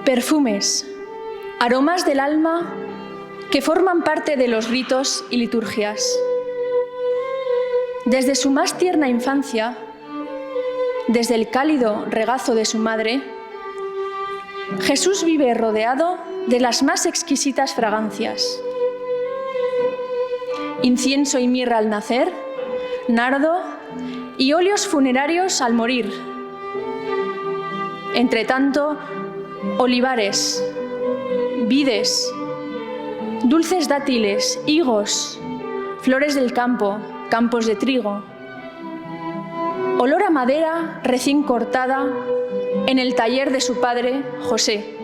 Perfumes, aromas del alma que forman parte de los ritos y liturgias. Desde su más tierna infancia, desde el cálido regazo de su madre, Jesús vive rodeado de las más exquisitas fragancias. Incienso y mirra al nacer, nardo y óleos funerarios al morir. Entretanto, olivares, vides, dulces dátiles, higos, flores del campo, campos de trigo. Olor a madera recién cortada en el taller de su padre, José.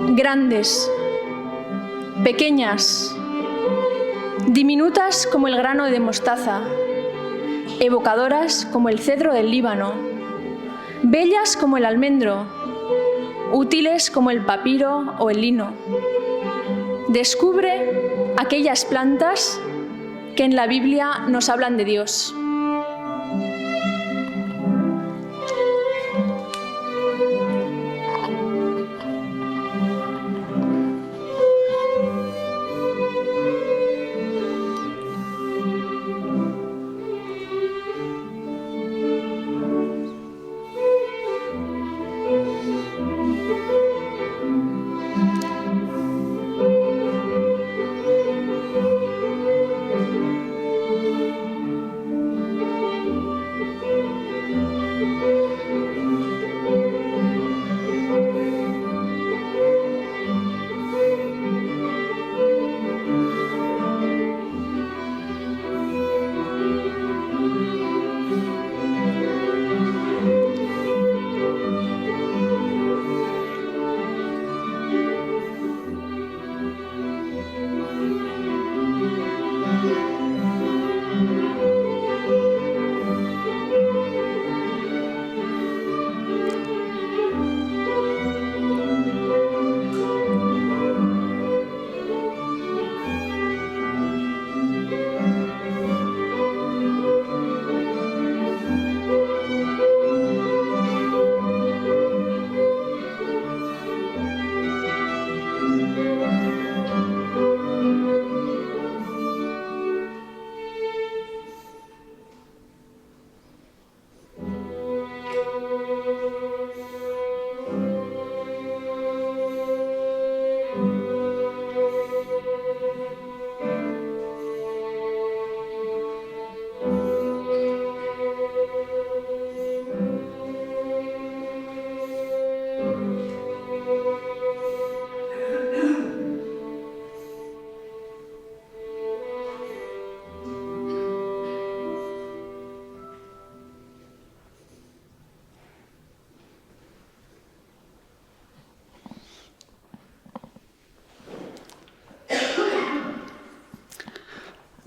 Grandes, pequeñas, diminutas como el grano de mostaza, evocadoras como el cedro del Líbano, bellas como el almendro, útiles como el papiro o el lino. Descubre aquellas plantas que en la Biblia nos hablan de Dios.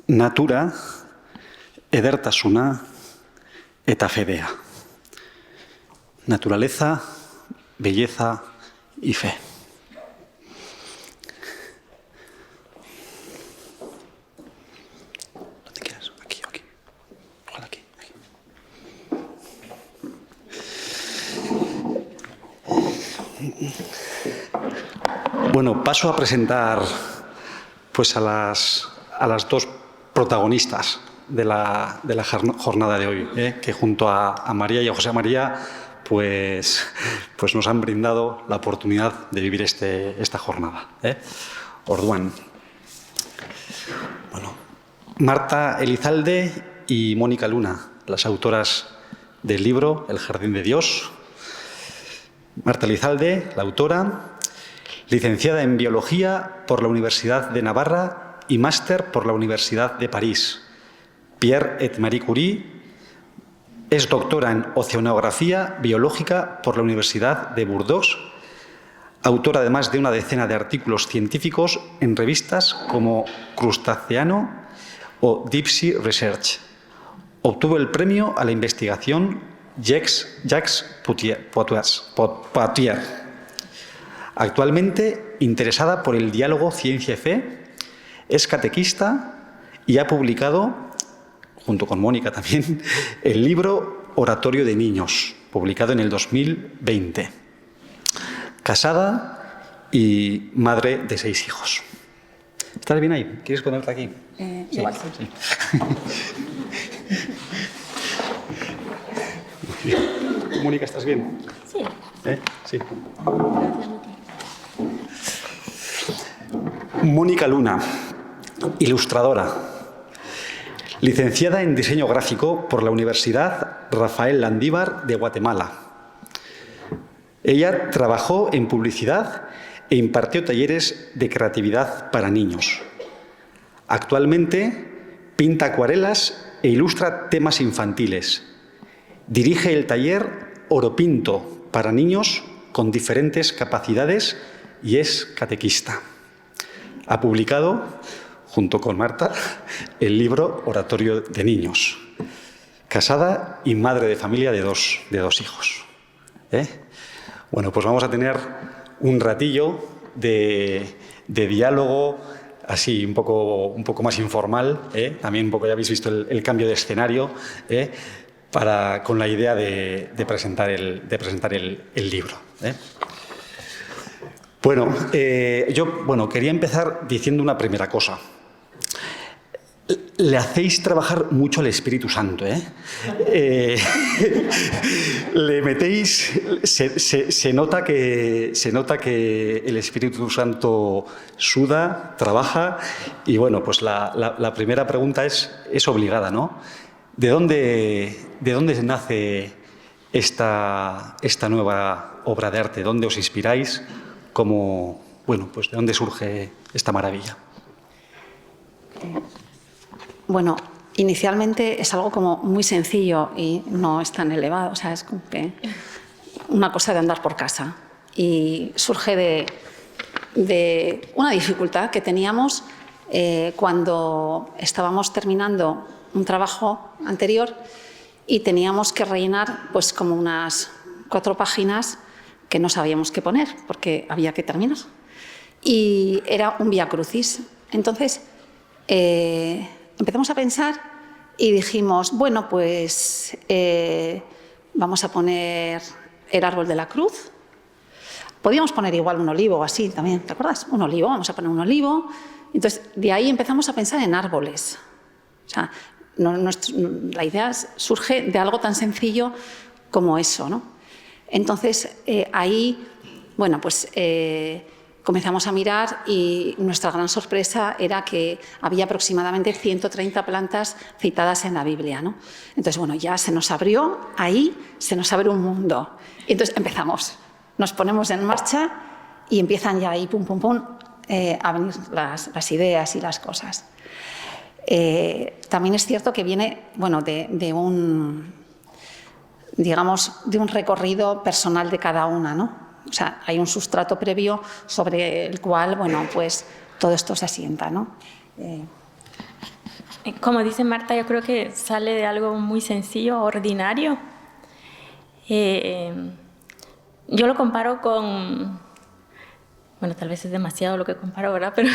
Natura, edertasuna eta fedea. Naturaleza, belleza y fe. ¿Dónde quieras? Aquí o aquí. Ojalá aquí. Bueno, paso a presentar pues a las dos protagonistas de la jornada de hoy, que junto a María y a José María pues nos han brindado la oportunidad de vivir esta jornada. Orduan. Bueno, Marta Elizalde y Mónica Luna, las autoras del libro El Jardín de Dios. Marta Elizalde, la autora, licenciada en Biología por la Universidad de Navarra y máster por la Universidad de París. Pierre et Marie Curie es doctora en Oceanografía Biológica por la Universidad de Burdeos. autora además de una decena de artículos científicos en revistas como Crustaceano o Deep Sea Research. Obtuvo el premio a la investigación Jacques Potier. Actualmente interesada por el diálogo ciencia y fe, es catequista y ha publicado, junto con Mónica también, el libro Oratorio de Niños, publicado en el 2020. Casada y madre de 6 hijos. ¿Estás bien ahí? ¿Quieres ponerte aquí? Igual sí. Mónica, ¿estás bien? Sí. Sí. Mónica Luna, ilustradora, licenciada en diseño gráfico por la Universidad Rafael Landívar de Guatemala. Ella trabajó en publicidad e impartió talleres de creatividad para niños. Actualmente pinta acuarelas e ilustra temas infantiles. Dirige el taller Oropinto para niños con diferentes capacidades y es catequista. Ha publicado, junto con Marta, el libro Oratorio de Niños. Casada y madre de familia de dos hijos. Bueno, pues vamos a tener un ratillo de diálogo así un poco más informal. También un poco, ya habéis visto el cambio de escenario, con la idea de presentar el libro. Bueno, yo quería empezar diciendo una primera cosa. Le hacéis trabajar mucho al Espíritu Santo, le metéis, se nota que el Espíritu Santo suda, trabaja, y bueno, pues la primera pregunta es obligada, ¿no? ¿De dónde nace esta nueva obra de arte? ¿Dónde os inspiráis? Pues ¿de dónde surge esta maravilla? Bueno, inicialmente es algo como muy sencillo y no es tan elevado, o sea, es como que una cosa de andar por casa. Y surge de una dificultad que teníamos cuando estábamos terminando un trabajo anterior y teníamos que rellenar pues como unas 4 páginas que no sabíamos qué poner porque había que terminar. Y era un Vía Crucis. Entonces empezamos a pensar y dijimos, bueno, pues vamos a poner el árbol de la cruz. Podíamos poner igual un olivo o así también, ¿te acuerdas? Un olivo, vamos a poner un olivo. Entonces, de ahí empezamos a pensar en árboles. O sea, la idea surge de algo tan sencillo como eso, ¿no? Entonces, ahí, bueno, pues comenzamos a mirar y nuestra gran sorpresa era que había aproximadamente 130 plantas citadas en la Biblia, ¿no? Entonces, bueno, ya se nos abrió, ahí se nos abre un mundo. Y entonces empezamos, nos ponemos en marcha y empiezan ya ahí, pum, pum, pum, a venir las ideas y las cosas. También es cierto que viene, bueno, de un recorrido personal de cada una, ¿no? O sea, hay un sustrato previo sobre el cual, bueno, pues todo esto se asienta, ¿no? Como dice Marta, yo creo que sale de algo muy sencillo, ordinario. Yo lo comparo con... Bueno, tal vez es demasiado lo que comparo, ¿verdad? Pero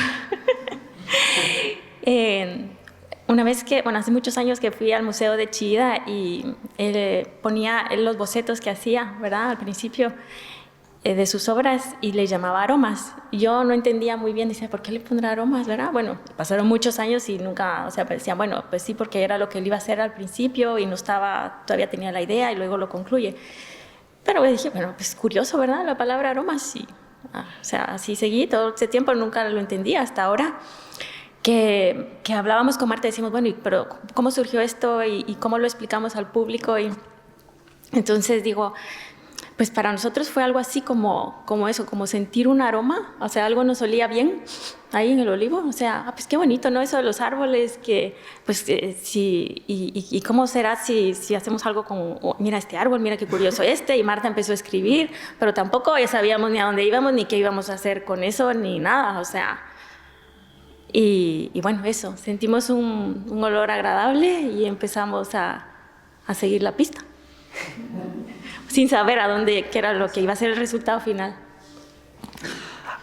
una vez hace muchos años que fui al Museo de Chillida y ponía los bocetos que hacía, ¿verdad? Al principio de sus obras y le llamaba aromas. Yo no entendía muy bien, decía, ¿por qué le pondrá aromas, verdad? Bueno, pasaron muchos años y nunca, decían, bueno, pues sí, porque era lo que él iba a hacer al principio y todavía tenía la idea y luego lo concluye. Pero dije, bueno, pues curioso, ¿verdad? La palabra aromas y, así seguí todo ese tiempo, nunca lo entendí hasta ahora. Que hablábamos con Marta y decimos, bueno, pero ¿cómo surgió esto y cómo lo explicamos al público? Y entonces digo, pues para nosotros fue algo así como eso, como sentir un aroma, o sea, algo nos olía bien ahí en el olivo, o sea, pues qué bonito, ¿no? Eso de los árboles, que pues sí, y cómo será si hacemos algo con, oh, mira este árbol, mira qué curioso y Marta empezó a escribir, pero tampoco ya sabíamos ni a dónde íbamos, ni qué íbamos a hacer con eso, ni nada, o sea, y bueno, eso, sentimos un olor agradable y empezamos a seguir la pista. Sin saber qué era lo que iba a ser el resultado final.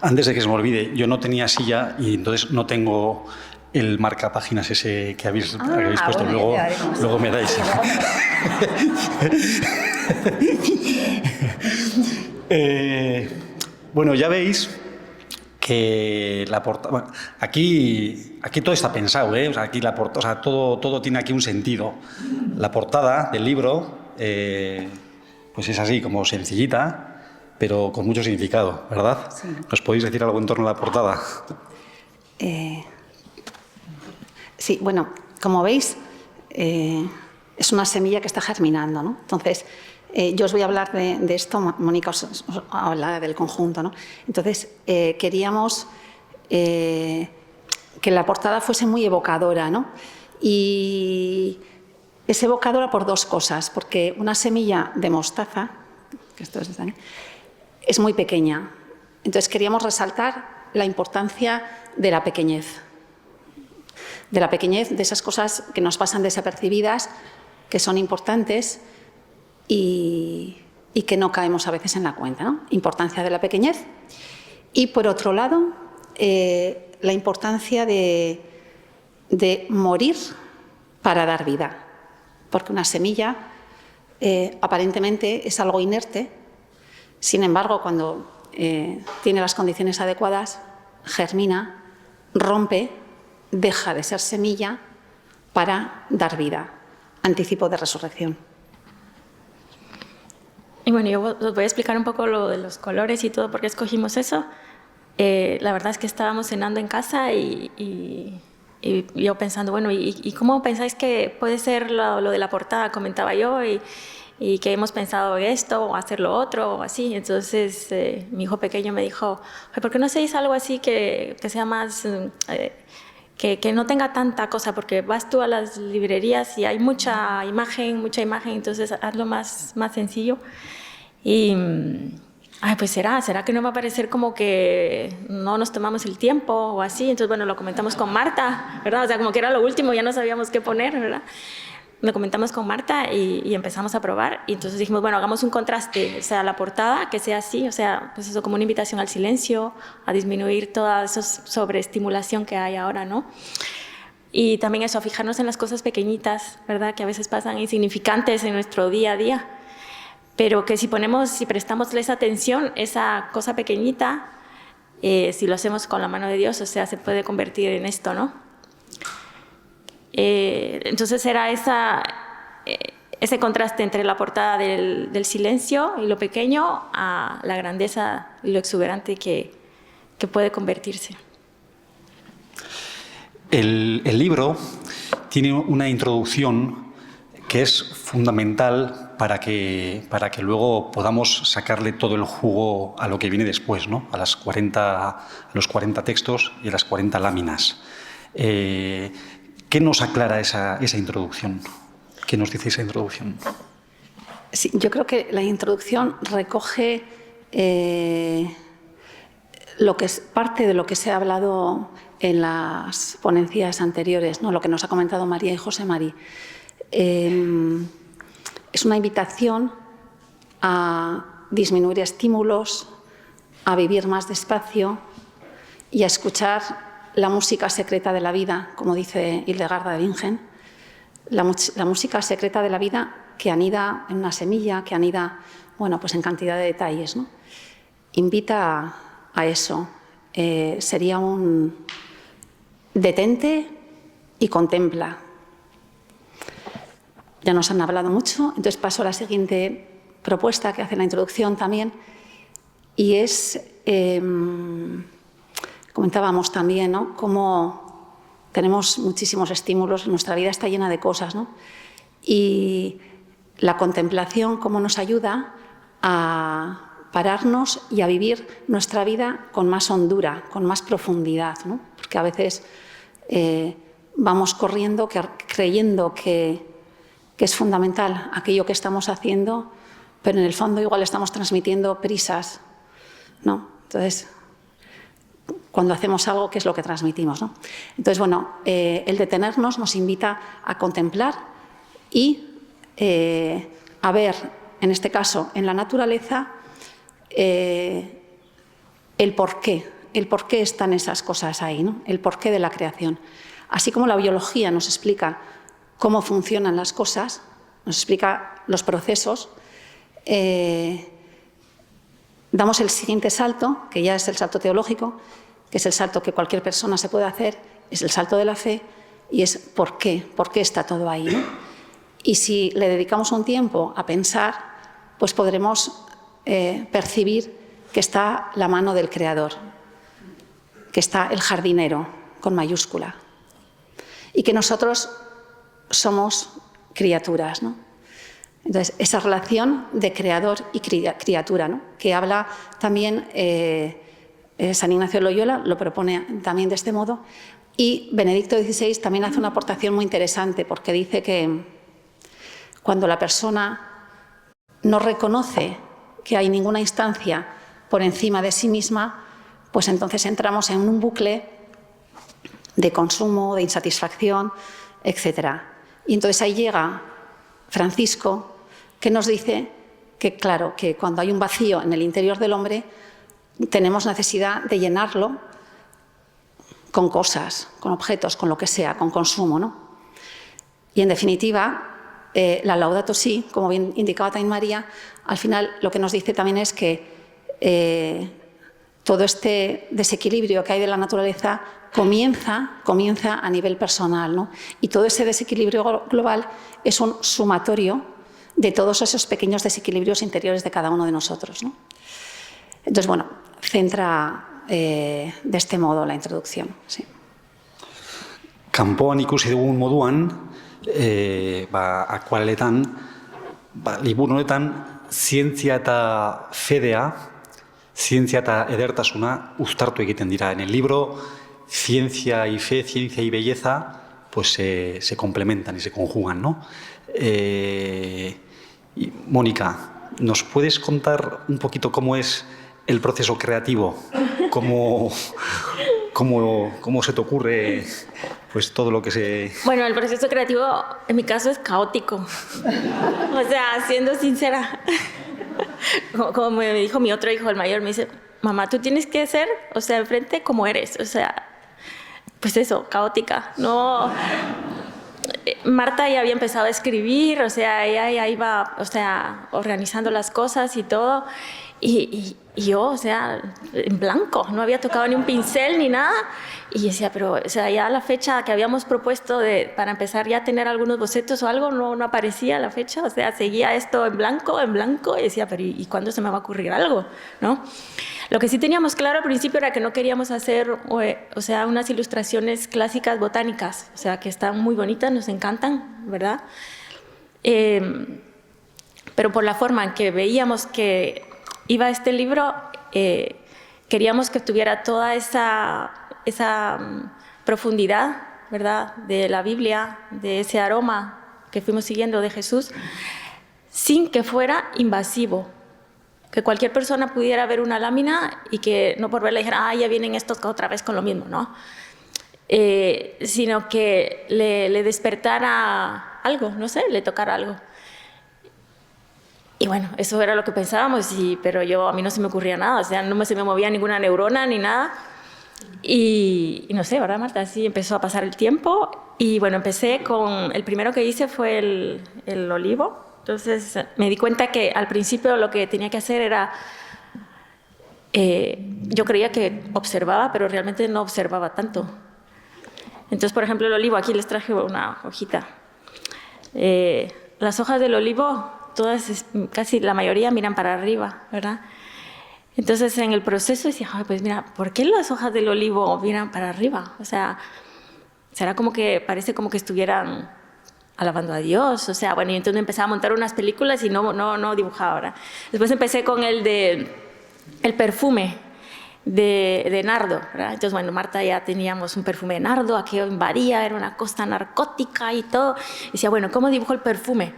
Antes de que se me olvide, yo no tenía silla y entonces no tengo el marcapáginas ese que habéis puesto. Bueno, luego me dais. Bueno, ya veis que la portada... Bueno, aquí todo está pensado, ¿eh? O sea, aquí todo tiene aquí un sentido. La portada del libro... pues es así, como sencillita, pero con mucho significado, ¿verdad? Sí. ¿Nos podéis decir algo en torno a la portada? Sí, bueno, como veis, es una semilla que está germinando, ¿no? Entonces, yo os voy a hablar de esto, Mónica os habla del conjunto, ¿no? Entonces, queríamos que la portada fuese muy evocadora, ¿no? Y es evocadora por dos cosas, porque una semilla de mostaza, que esto es muy pequeña. Entonces queríamos resaltar la importancia de la pequeñez. De la pequeñez, de esas cosas que nos pasan desapercibidas, que son importantes y que no caemos a veces en la cuenta, ¿no? Importancia de la pequeñez. Y por otro lado, la importancia de morir para dar vida. Porque una semilla aparentemente es algo inerte, sin embargo, cuando tiene las condiciones adecuadas, germina, rompe, deja de ser semilla para dar vida, anticipo de resurrección. Y bueno, yo os voy a explicar un poco lo de los colores y todo, por qué escogimos eso. La verdad es que estábamos cenando en casa y yo pensando, bueno, ¿y cómo pensáis que puede ser lo de la portada? Comentaba yo, y que hemos pensado esto, o hacer lo otro, o así. Entonces, mi hijo pequeño me dijo, ¿por qué no hacéis algo así que sea más... que no tenga tanta cosa? Porque vas tú a las librerías y hay mucha imagen, entonces hazlo más sencillo. Y... pues será que no va a parecer como que no nos tomamos el tiempo o así. Entonces, bueno, lo comentamos con Marta, ¿verdad? O sea, como que era lo último, ya no sabíamos qué poner, ¿verdad? Lo comentamos con Marta y empezamos a probar. Y entonces dijimos, bueno, hagamos un contraste, o sea, la portada que sea así, o sea, pues eso, como una invitación al silencio, a disminuir toda esa sobreestimulación que hay ahora, ¿no? Y también eso, a fijarnos en las cosas pequeñitas, ¿verdad? Que a veces pasan insignificantes en nuestro día a día, pero que si prestamos esa atención, esa cosa pequeñita, si lo hacemos con la mano de Dios, o sea, se puede convertir en esto, ¿no? Entonces era ese contraste entre la portada del silencio y lo pequeño a la grandeza y lo exuberante que puede convertirse. El libro tiene una introducción que es fundamental para que luego podamos sacarle todo el jugo a lo que viene después, ¿no? A los 40 textos y a las 40 láminas. ¿Qué nos aclara esa introducción? ¿Qué nos dice esa introducción? Sí, yo creo que la introducción recoge parte de lo que se ha hablado en las ponencias anteriores, ¿no? Lo que nos ha comentado María y José Mari. Es una invitación a disminuir estímulos, a vivir más despacio y a escuchar la música secreta de la vida, como dice Hildegarda de Bingen, la música secreta de la vida que anida en una semilla, que anida, bueno, pues en cantidad de detalles, ¿no? Invita a eso. Sería un detente y contempla. Ya nos han hablado mucho, entonces paso a la siguiente propuesta que hace la introducción también, y es, comentábamos también, ¿no?, cómo tenemos muchísimos estímulos, nuestra vida está llena de cosas, ¿no? Y la contemplación, cómo nos ayuda a pararnos y a vivir nuestra vida con más hondura, con más profundidad, ¿no? Porque a veces vamos corriendo creyendo que es fundamental aquello que estamos haciendo, pero en el fondo igual estamos transmitiendo prisas, ¿no? Entonces, cuando hacemos algo, ¿qué es lo que transmitimos, ¿no? Entonces, bueno, el detenernos nos invita a contemplar y a ver, en este caso, en la naturaleza, el porqué están esas cosas ahí, ¿no? El porqué de la creación. Así como la biología nos explica cómo funcionan las cosas, nos explica los procesos, damos el siguiente salto, que ya es el salto teológico, que es el salto que cualquier persona se puede hacer, es el salto de la fe, y es ¿por qué está todo ahí, ¿no? Y si le dedicamos un tiempo a pensar, pues podremos percibir que está la mano del Creador, que está el jardinero, con mayúscula, y que nosotros somos criaturas, ¿no? Entonces, esa relación de creador y criatura, ¿no? Que habla también San Ignacio de Loyola, lo propone también de este modo, y Benedicto XVI también hace una aportación muy interesante, porque dice que cuando la persona no reconoce que hay ninguna instancia por encima de sí misma, pues entonces entramos en un bucle de consumo, de insatisfacción, etc. Y entonces ahí llega Francisco, que nos dice que, claro, que cuando hay un vacío en el interior del hombre, tenemos necesidad de llenarlo con cosas, con objetos, con lo que sea, con consumo, ¿no? Y en definitiva, la Laudato Si, como bien indicaba también María, al final lo que nos dice también es que todo este desequilibrio que hay de la naturaleza comienza a nivel personal, ¿no? Y todo ese desequilibrio global es un sumatorio de todos esos pequeños desequilibrios interiores de cada uno de nosotros, ¿no? Entonces, bueno, centra de este modo la introducción. Sí. Kanpoan ikusi dugun moduan, akuareletan, liburu honetan, zientzia eta fedea, zientzia eta edertasuna uztartu egiten dira. En el libro, ciencia y fe, ciencia y belleza, pues se complementan y se conjugan, ¿no? Mónica, ¿nos puedes contar un poquito cómo es el proceso creativo? ¿Cómo se te ocurre pues todo lo que se...? Bueno, el proceso creativo en mi caso es caótico. O sea, siendo sincera. Como me dijo mi otro hijo, el mayor, me dice, mamá, tú tienes que ser, o sea, enfrente como eres. O sea, pues eso, caótica. No... Marta ya había empezado a escribir, o sea, ella ya iba, o sea, organizando las cosas y todo. Y yo, o sea, en blanco, no había tocado ni un pincel ni nada. Y decía, pero, o sea, ya la fecha que habíamos propuesto para empezar ya a tener algunos bocetos o algo, no aparecía la fecha. O sea, seguía esto en blanco. Y decía, pero ¿y cuándo se me va a ocurrir algo? ¿No? Lo que sí teníamos claro al principio era que no queríamos hacer, o sea, unas ilustraciones clásicas botánicas, o sea, que están muy bonitas, nos encantan, ¿verdad? Pero por la forma en que veíamos que iba este libro, queríamos que tuviera toda esa profundidad, ¿verdad?, de la Biblia, de ese aroma que fuimos siguiendo de Jesús, sin que fuera invasivo. Que cualquier persona pudiera ver una lámina y que no por verla dijera, ya vienen estos otra vez con lo mismo, ¿no? Sino que le despertara algo, no sé, le tocara algo. Y bueno, eso era lo que pensábamos, pero a mí no se me ocurría nada, o sea, no se me movía ninguna neurona ni nada. Y no sé, ¿verdad, Marta? Así empezó a pasar el tiempo y bueno, empecé con, el primero que hice fue el olivo. Entonces me di cuenta que al principio lo que tenía que hacer era, yo creía que observaba, pero realmente no observaba tanto. Entonces, por ejemplo, el olivo, aquí les traje una hojita. Las hojas del olivo, todas, casi la mayoría miran para arriba, ¿verdad? Entonces, en el proceso decía, pues mira, ¿por qué las hojas del olivo miran para arriba? O sea, será como que, parece como que estuvieran alabando a Dios. O sea, bueno, y entonces empecé a montar unas películas y no dibujaba ahora. Después empecé con el perfume de nardo, ¿verdad? Entonces, bueno, Marta ya teníamos un perfume de nardo, aquello invadía, era una cosa narcótica y todo. Y decía, bueno, ¿cómo dibujo el perfume?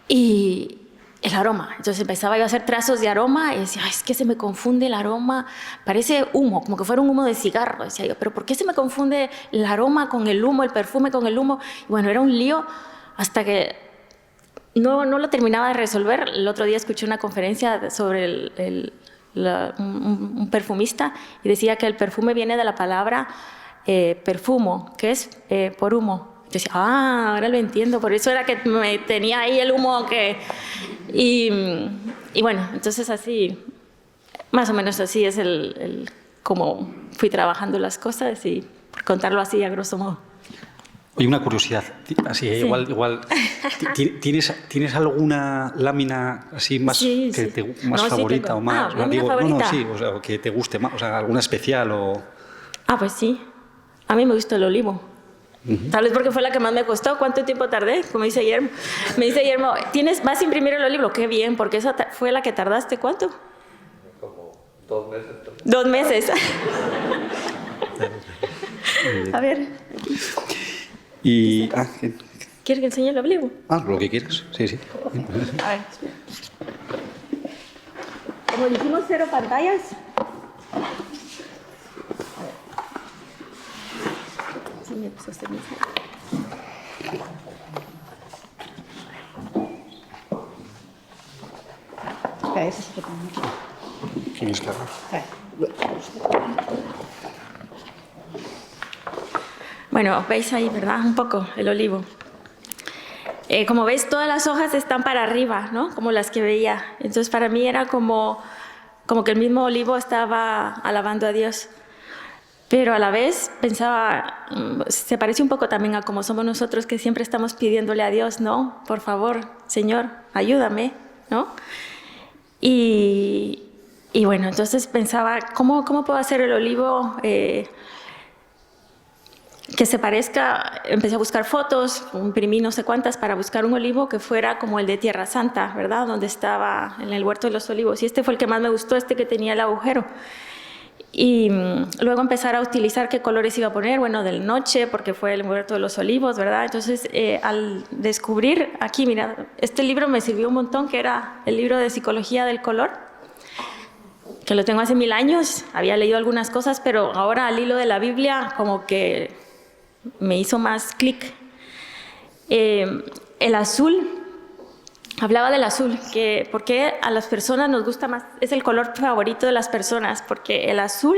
Y el aroma. Entonces empezaba yo a hacer trazos de aroma y decía, ay, es que se me confunde el aroma, parece humo, como que fuera un humo de cigarro. Decía yo, pero ¿por qué se me confunde el aroma con el humo, el perfume con el humo? Y bueno, era un lío hasta que no lo terminaba de resolver. El otro día escuché una conferencia sobre un perfumista y decía que el perfume viene de la palabra perfumo, que es por humo. Yo decía, ahora lo entiendo, por eso era que me tenía ahí el humo que... Y bueno, entonces así, más o menos así es como fui trabajando las cosas y por contarlo así a grosso modo. Oye, una curiosidad, así, sí. igual ¿tienes alguna lámina así más, más favorita tengo. o más? Favorita. Sí, o sea, que te guste más, o sea, alguna especial o... Pues sí, a mí me gusta el olivo. Tal vez porque fue la que más me costó. ¿Cuánto tiempo tardé? Como dice Guillermo. Me dice Guillermo, ¿vas a imprimir el olivo? Qué bien, porque esa fue la que tardaste. ¿Cuánto? Como 2 meses. 2 meses. A ver. Y... ¿Quieres que enseñe el olivo? Lo que quieras, sí. A ver. Como dijimos, 0 pantallas. Bueno, veis ahí, ¿verdad? Un poco el olivo. Como veis, todas las hojas están para arriba, ¿no? Como las que veía. Entonces, para mí era como que el mismo olivo estaba alabando a Dios. Pero a la vez pensaba, se parece un poco también a como somos nosotros, que siempre estamos pidiéndole a Dios, ¿no? Por favor, Señor, ayúdame, ¿no? Y bueno, entonces pensaba, ¿cómo puedo hacer el olivo que se parezca? Empecé a buscar fotos, imprimí no sé cuántas para buscar un olivo que fuera como el de Tierra Santa, ¿verdad? Donde estaba en el huerto de los olivos. Y este fue el que más me gustó, este que tenía el agujero. Y luego empezar a utilizar qué colores iba a poner, bueno, del noche, porque fue el huerto de los olivos, ¿verdad? Entonces, al descubrir aquí, mira, este libro me sirvió un montón, que era el libro de Psicología del Color, que lo tengo hace 1000 años, había leído algunas cosas, pero ahora al hilo de la Biblia como que me hizo más clic. El azul, hablaba del azul, que por qué a las personas nos gusta más, es el color favorito de las personas, porque el azul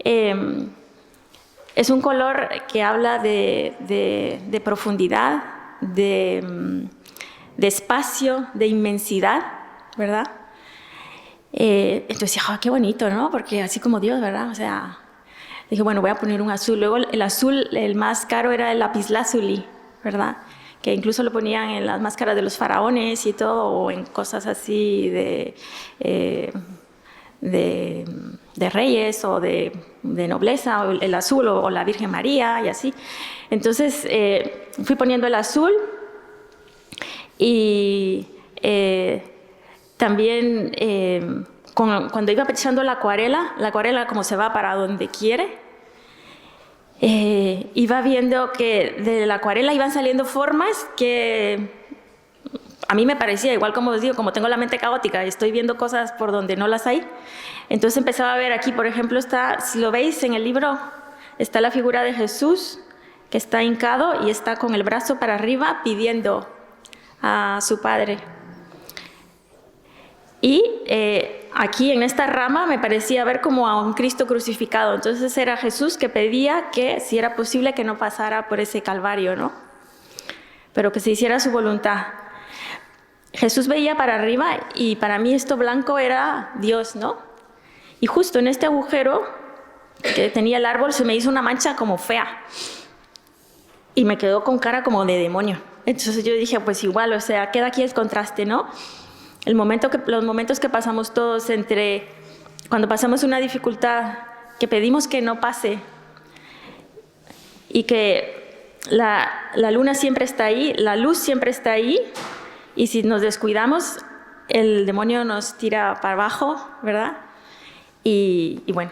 es un color que habla de profundidad, de espacio, de inmensidad, ¿verdad? Entonces decía, qué bonito, ¿no? Porque así como Dios, ¿verdad? O sea, dije, bueno, voy a poner un azul. Luego el azul, el más caro era el lapislázuli, ¿verdad? Que incluso lo ponían en las máscaras de los faraones y todo, o en cosas así de reyes o de nobleza, o el azul o la Virgen María y así. Entonces fui poniendo el azul y también cuando iba echando la acuarela como se va para donde quiere, iba viendo que de la acuarela iban saliendo formas que a mí me parecía, igual como os digo, como tengo la mente caótica y estoy viendo cosas por donde no las hay, entonces empezaba a ver aquí, por ejemplo, si lo veis en el libro, está la figura de Jesús que está hincado y está con el brazo para arriba pidiendo a su Padre. Y aquí en esta rama me parecía ver como a un Cristo crucificado. Entonces era Jesús que pedía que si era posible que no pasara por ese calvario, ¿no? Pero que se hiciera su voluntad. Jesús veía para arriba y para mí esto blanco era Dios, ¿no? Y justo en este agujero que tenía el árbol se me hizo una mancha como fea y me quedó con cara como de demonio. Entonces yo dije, pues igual, o sea, queda aquí el contraste, ¿no? Los momentos que pasamos todos cuando pasamos una dificultad, que pedimos que no pase y que la luna siempre está ahí, la luz siempre está ahí, y si nos descuidamos, el demonio nos tira para abajo, ¿verdad? Y bueno,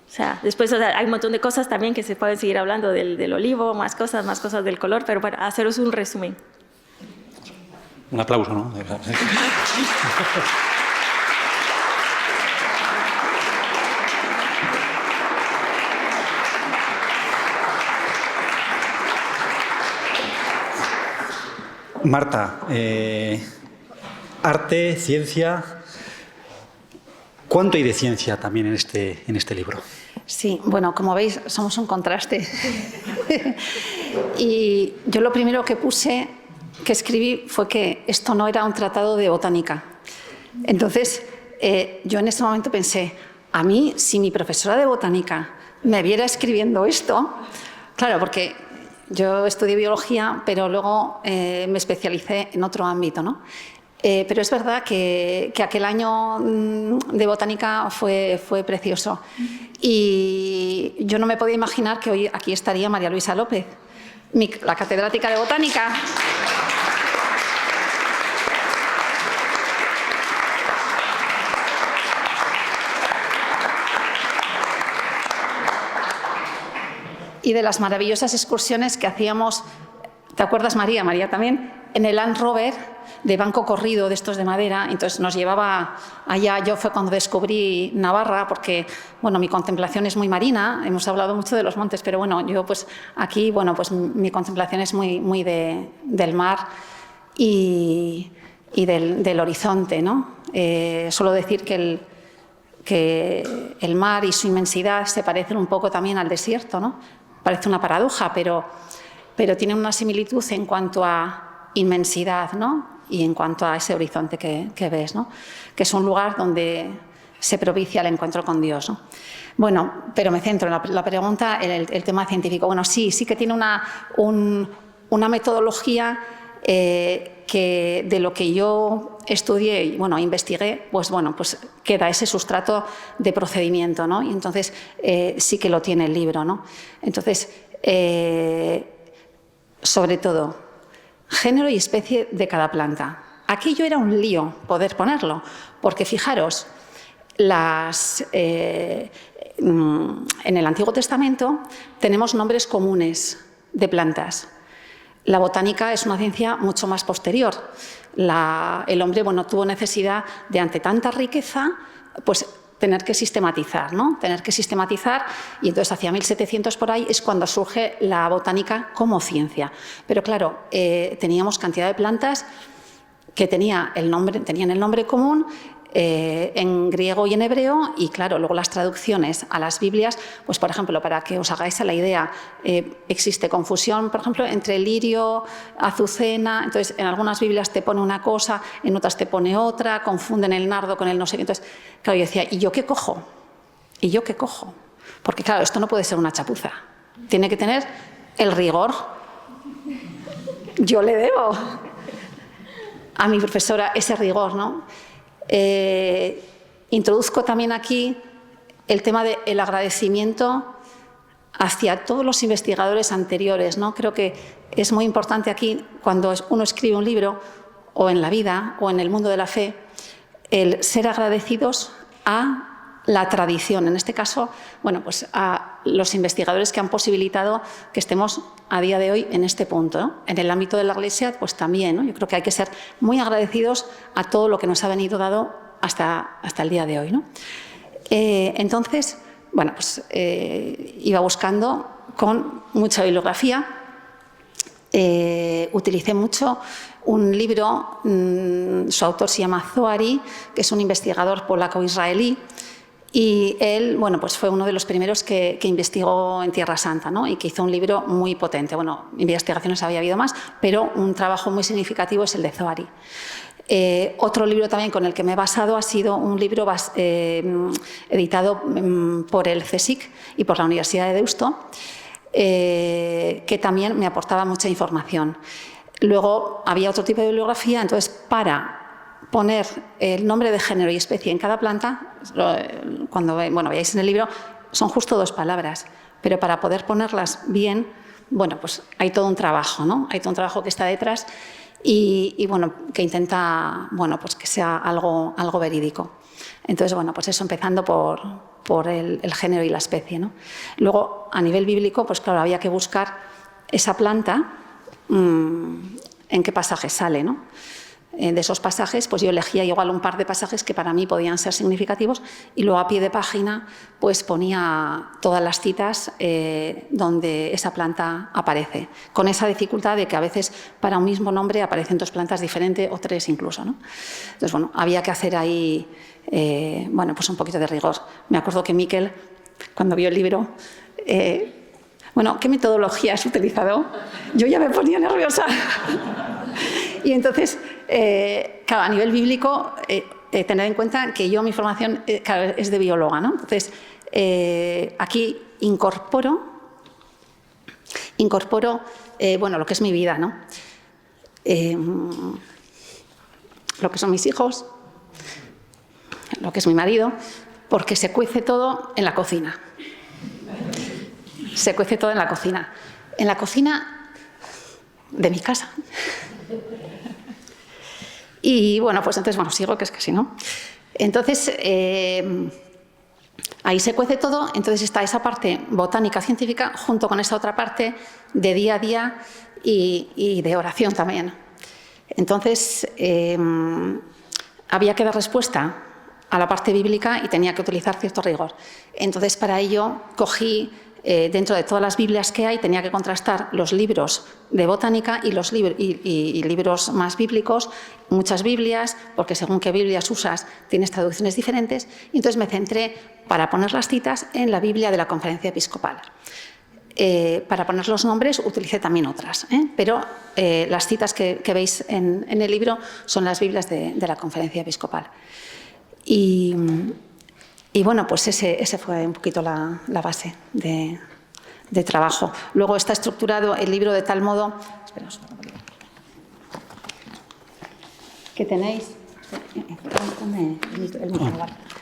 o sea, después hay un montón de cosas también que se pueden seguir hablando del olivo, más cosas del color, pero para haceros un resumen. Un aplauso, ¿no? Marta, arte, ciencia. ¿Cuánto hay de ciencia también en este libro? Sí, bueno, como veis, somos un contraste. Y yo lo primero que escribí fue que esto no era un tratado de botánica. Entonces, yo en ese momento pensé, a mí, si mi profesora de botánica me viera escribiendo esto, claro, porque yo estudié biología, pero luego me especialicé en otro ámbito, ¿no? Pero es verdad que aquel año de botánica fue precioso. Y yo no me podía imaginar que hoy aquí estaría María Luisa López, la catedrática de botánica. Y de las maravillosas excursiones que hacíamos, ¿te acuerdas, María? María también, en el Land Rover de banco corrido, de estos de madera. Entonces nos llevaba allá. Yo fue cuando descubrí Navarra, porque bueno, mi contemplación es muy marina. Hemos hablado mucho de los montes, pero bueno, yo pues aquí, bueno, pues mi contemplación es muy del mar y del horizonte, ¿no? Suelo decir que el mar y su inmensidad se parecen un poco también al desierto, ¿no? Parece una paradoja, pero tienen una similitud en cuanto a inmensidad, ¿no? Y en cuanto a ese horizonte que ves, ¿no? Que es un lugar donde se propicia el encuentro con Dios, ¿no? Bueno, pero me centro en la pregunta, en el tema científico. Bueno, sí que tiene una metodología que de lo que yo estudié y bueno, investigué, pues bueno, pues queda ese sustrato de procedimiento, ¿no? Y entonces sí que lo tiene el libro, ¿no? Entonces, sobre todo, género y especie de cada planta. Aquello era un lío poder ponerlo, porque fijaros, en el Antiguo Testamento tenemos nombres comunes de plantas. La botánica es una ciencia mucho más posterior. El hombre, bueno, tuvo necesidad de, ante tanta riqueza, pues tener que sistematizar, ¿no? Tener que sistematizar, y entonces hacia 1700 por ahí es cuando surge la botánica como ciencia. Pero claro, teníamos cantidad de plantas que tenían el nombre común en griego y en hebreo, y claro, luego las traducciones a las Biblias, pues por ejemplo, para que os hagáis la idea, existe confusión, por ejemplo, entre lirio, azucena. Entonces en algunas Biblias te pone una cosa, en otras te pone otra, confunden el nardo con el no sé qué. Entonces, claro, yo decía, ¿y yo qué cojo? ¿Y yo qué cojo? Porque claro, esto no puede ser una chapuza, tiene que tener el rigor. Yo le debo a mi profesora ese rigor, ¿no? Introduzco también aquí el tema del agradecimiento hacia todos los investigadores anteriores, ¿no? Creo que es muy importante aquí, cuando uno escribe un libro, o en la vida, o en el mundo de la fe, el ser agradecidos a la tradición. En este caso, bueno, pues a los investigadores que han posibilitado que estemos a día de hoy en este punto, ¿no? En el ámbito de la Iglesia, pues también, ¿no? Yo creo que hay que ser muy agradecidos a todo lo que nos ha venido dado hasta el día de hoy, ¿no? Entonces, bueno, pues iba buscando con mucha bibliografía. Utilicé mucho un libro, su autor se llama Zohari, que es un investigador polaco-israelí, y él, bueno, pues fue uno de los primeros que investigó en Tierra Santa, ¿no? Y que hizo un libro muy potente. Bueno, investigaciones había habido más, pero un trabajo muy significativo es el de Zohari. Otro libro también con el que me he basado ha sido un libro editado por el CSIC y por la Universidad de Deusto, que también me aportaba mucha información. Luego había otro tipo de bibliografía, entonces para poner el nombre de género y especie en cada planta, cuando veáis en el libro, son justo 2 palabras, pero para poder ponerlas bien, Bueno, pues hay todo un trabajo, ¿no? Hay todo un trabajo que está detrás y bueno, que intenta, bueno, pues que sea algo verídico. Entonces, bueno, pues eso, empezando por el género y la especie, ¿no? Luego, a nivel bíblico, pues claro, había que buscar esa planta, en qué pasaje sale, ¿no? De esos pasajes, pues yo elegía igual un par de pasajes que para mí podían ser significativos y luego a pie de página pues ponía todas las citas donde esa planta aparece, con esa dificultad de que a veces para un mismo nombre aparecen 2 plantas diferentes o 3 incluso, ¿no? Entonces, bueno, había que hacer ahí, bueno, pues un poquito de rigor. Me acuerdo que Miquel, cuando vio el libro, bueno, ¿qué metodología has utilizado? Yo ya me ponía nerviosa. Y entonces, claro, a nivel bíblico, tener en cuenta que yo mi formación claro, es de bióloga, ¿no? Entonces, aquí incorporo bueno, lo que es mi vida, ¿no? Lo que son mis hijos, lo que es mi marido, porque se cuece todo en la cocina. Se cuece todo en la cocina. En la cocina de mi casa. Y bueno, pues entonces, bueno, sigo, que es que si no. Entonces, ahí se cuece todo, entonces está esa parte botánica científica junto con esa otra parte de día a día y de oración también. Entonces, había que dar respuesta a la parte bíblica y tenía que utilizar cierto rigor. Entonces, para ello, cogí dentro de todas las Biblias que hay, tenía que contrastar los libros de botánica y los libros más bíblicos, muchas Biblias, porque según qué Biblias usas tienes traducciones diferentes, y entonces me centré para poner las citas en la Biblia de la Conferencia Episcopal. Para poner los nombres utilicé también otras, pero las citas que veis en el libro son las Biblias de la Conferencia Episcopal. Y bueno, pues ese fue un poquito la base de trabajo. Luego está estructurado el libro de tal modo... Espera un segundo. Que tenéis...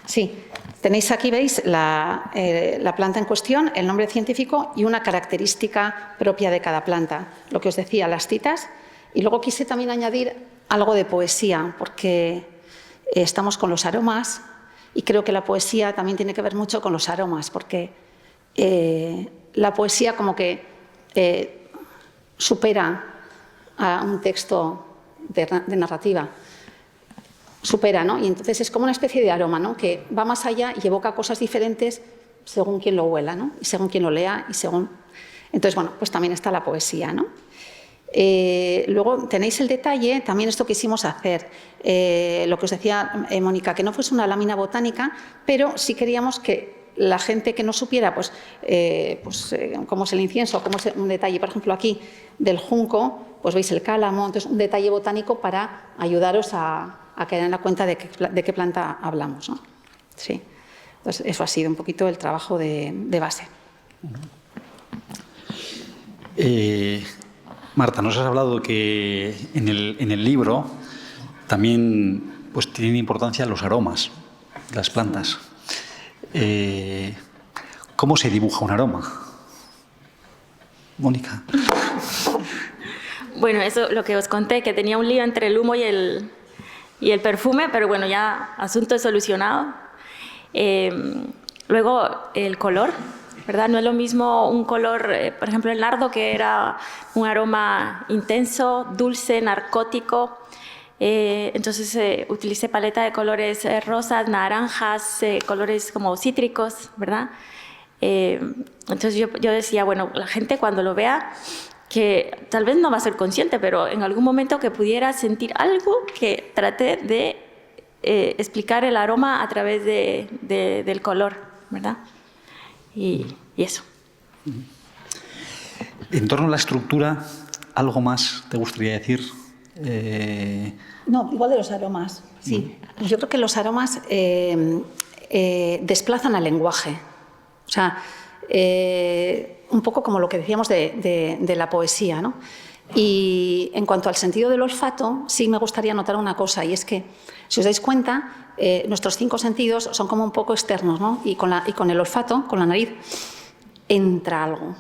Sí, tenéis aquí, veis, la planta en cuestión, el nombre científico y una característica propia de cada planta. Lo que os decía, las citas. Y luego quise también añadir algo de poesía, porque estamos con los aromas. Y creo que la poesía también tiene que ver mucho con los aromas, porque la poesía como que supera a un texto de narrativa. Supera, ¿no? Y entonces es como una especie de aroma, ¿no? Que va más allá y evoca cosas diferentes según quien lo huela, ¿no? Y según quien lo lea y según... Entonces, bueno, pues también está la poesía, ¿no? Luego tenéis el detalle, también esto quisimos hacer, lo que os decía Mónica, que no fuese una lámina botánica, pero sí queríamos que la gente que no supiera pues cómo es el incienso, cómo es un detalle, por ejemplo aquí del junco, pues veis el cálamo, entonces un detalle botánico para ayudaros a caer en la cuenta de qué planta hablamos, ¿no? Sí. Entonces eso ha sido un poquito el trabajo de base. Marta, nos has hablado que en el libro también pues, tienen importancia los aromas de las plantas. ¿Cómo se dibuja un aroma? Mónica. Bueno, eso lo que os conté, que tenía un lío entre el humo y el perfume, pero bueno, ya asunto solucionado. Luego, el color. ¿Verdad? No es lo mismo un color, por ejemplo, el nardo, que era un aroma intenso, dulce, narcótico. Entonces utilicé paleta de colores rosas, naranjas, colores como cítricos, ¿verdad? Entonces yo decía, bueno, la gente cuando lo vea, que tal vez no va a ser consciente, pero en algún momento que pudiera sentir algo, que traté de explicar el aroma a través del color, ¿verdad? Y eso. En torno a la estructura, ¿algo más te gustaría decir? No, igual de los aromas, sí. Yo creo que los aromas desplazan al lenguaje. O sea, un poco como lo que decíamos de la poesía, ¿no? Y en cuanto al sentido del olfato, sí me gustaría notar una cosa, y es que, si os dais cuenta, nuestros 5 sentidos son como un poco externos, ¿no? Y con el olfato, con la nariz, entra algo.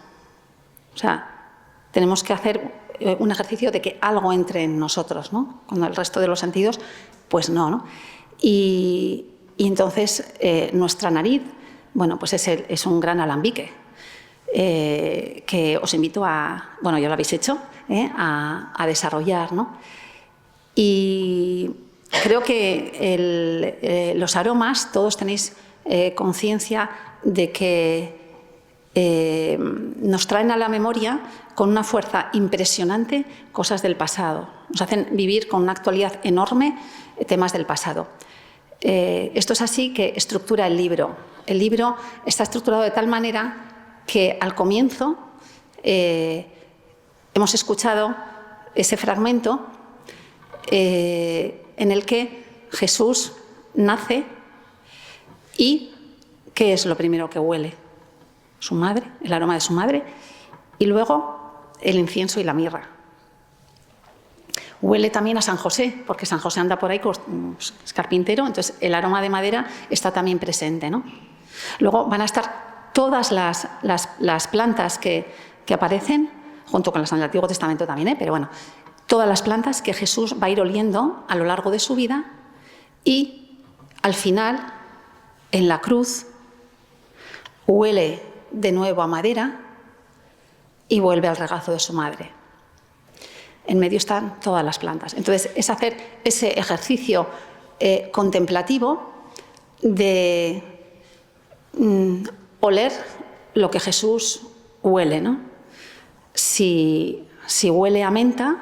O sea, tenemos que hacer un ejercicio de que algo entre en nosotros, ¿no? Cuando el resto de los sentidos, pues no, ¿no? Y entonces nuestra nariz, bueno, pues es un gran alambique que os invito a, bueno, ya lo habéis hecho, a desarrollar, ¿no? Y creo que los aromas, todos tenéis conciencia de que nos traen a la memoria con una fuerza impresionante cosas del pasado. Nos hacen vivir con una actualidad enorme temas del pasado. Esto es así que estructura el libro. El libro está estructurado de tal manera que al comienzo hemos escuchado ese fragmento en el que Jesús nace y ¿qué es lo primero que huele? Su madre, el aroma de su madre, y luego el incienso y la mirra. Huele también a San José, porque San José anda por ahí, es carpintero, entonces el aroma de madera está también presente, ¿no? Luego van a estar todas las plantas que aparecen, junto con las del Antiguo Testamento también, pero bueno, todas las plantas que Jesús va a ir oliendo a lo largo de su vida y al final, en la cruz, huele de nuevo a madera y vuelve al regazo de su madre. En medio están todas las plantas. Entonces, es hacer ese ejercicio contemplativo de oler lo que Jesús huele, ¿no? Si huele a menta,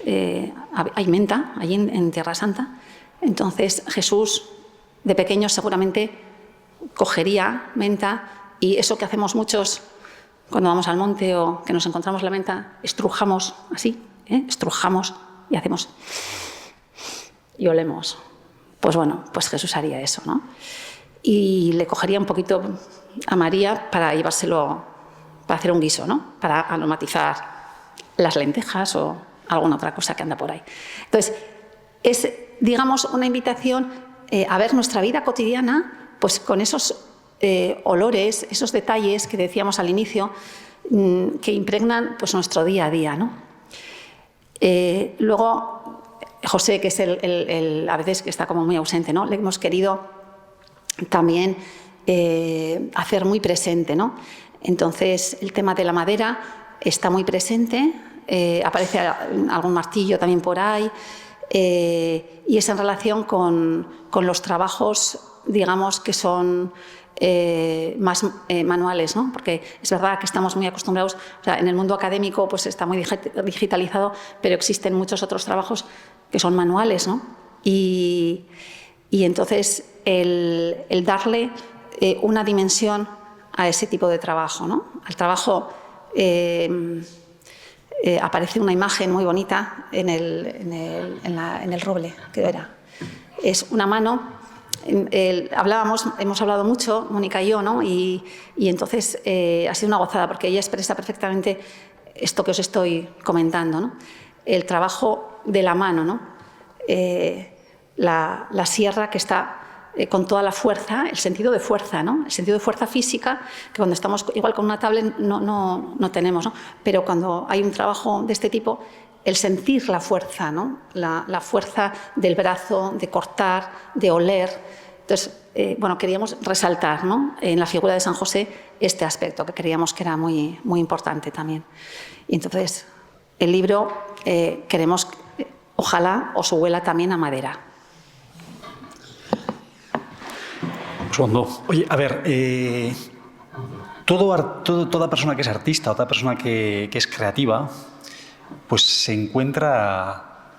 hay menta allí en Tierra Santa, entonces Jesús de pequeño seguramente cogería menta y eso que hacemos muchos cuando vamos al monte o que nos encontramos la menta, estrujamos así, estrujamos y hacemos y olemos. Pues bueno, pues Jesús haría eso, ¿no? Y le cogería un poquito a María para llevárselo, para hacer un guiso, ¿no? Para aromatizar las lentejas o alguna otra cosa que anda por ahí. Entonces, es, digamos, una invitación a ver nuestra vida cotidiana pues con esos olores, esos detalles que decíamos al inicio, que impregnan pues, nuestro día a día, ¿no? Luego, José, que es a veces que está como muy ausente, ¿no? Le hemos querido también hacer muy presente, ¿no? Entonces, el tema de la madera está muy presente, aparece algún martillo también por ahí, y es en relación con los trabajos, digamos, que son más manuales, ¿no? Porque es verdad que estamos muy acostumbrados, o sea, en el mundo académico pues está muy digitalizado, pero existen muchos otros trabajos que son manuales, ¿no? Y entonces el darle una dimensión a ese tipo de trabajo, ¿no? Al trabajo aparece una imagen muy bonita en el roble, que era. Es una mano. Hemos hablado mucho, Mónica y yo, ¿no? Y entonces ha sido una gozada porque ella expresa perfectamente esto que os estoy comentando, ¿no? El trabajo de la mano, ¿no? La sierra que está con toda la fuerza, el sentido de fuerza, ¿no? El sentido de fuerza física, que cuando estamos igual con una tablet no tenemos, ¿no? Pero cuando hay un trabajo de este tipo, el sentir la fuerza, ¿no? La fuerza del brazo, de cortar, de oler. Entonces, bueno, queríamos resaltar, ¿no? En la figura de San José este aspecto que creíamos que era muy, muy importante también. Y entonces, el libro queremos, ojalá os huela también a madera. Oye, a ver, toda persona que es artista o toda persona que es creativa, pues se encuentra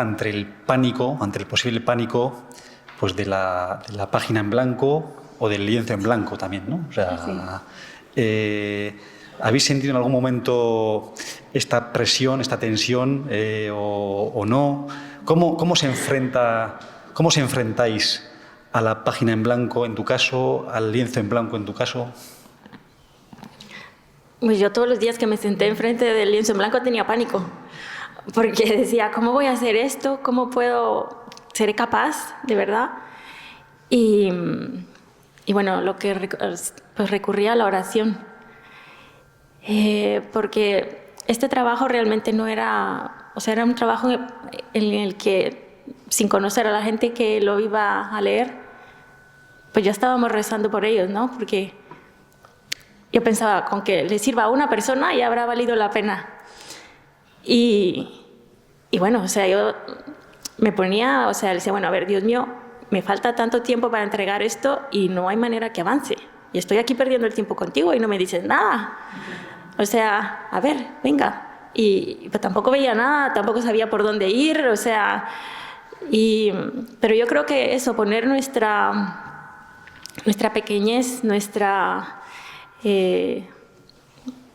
ante el pánico, ante el posible pánico, pues de la página en blanco o del lienzo en blanco también, ¿no? O sea, sí. ¿Habéis sentido en algún momento esta presión, esta tensión o no? ¿Cómo se enfrentáis a la página en blanco en tu caso, al lienzo en blanco en tu caso? Pues yo todos los días que me senté enfrente del lienzo en blanco tenía pánico, porque decía, ¿cómo voy a hacer esto? ¿Cómo puedo? ¿Seré capaz, de verdad? Y bueno, pues recurría a la oración. porque este trabajo realmente no era, o sea, era un trabajo en el que, sin conocer a la gente que lo iba a leer, pues ya estábamos rezando por ellos, ¿no? Porque yo pensaba, con que le sirva a una persona ya habrá valido la pena. Y bueno, o sea, yo me ponía, o sea, le decía, bueno, a ver, Dios mío, me falta tanto tiempo para entregar esto y no hay manera que avance. Y estoy aquí perdiendo el tiempo contigo y no me dices nada. O sea, a ver, venga. Y pues tampoco veía nada, tampoco sabía por dónde ir, o sea... pero yo creo que eso, poner nuestra pequeñez,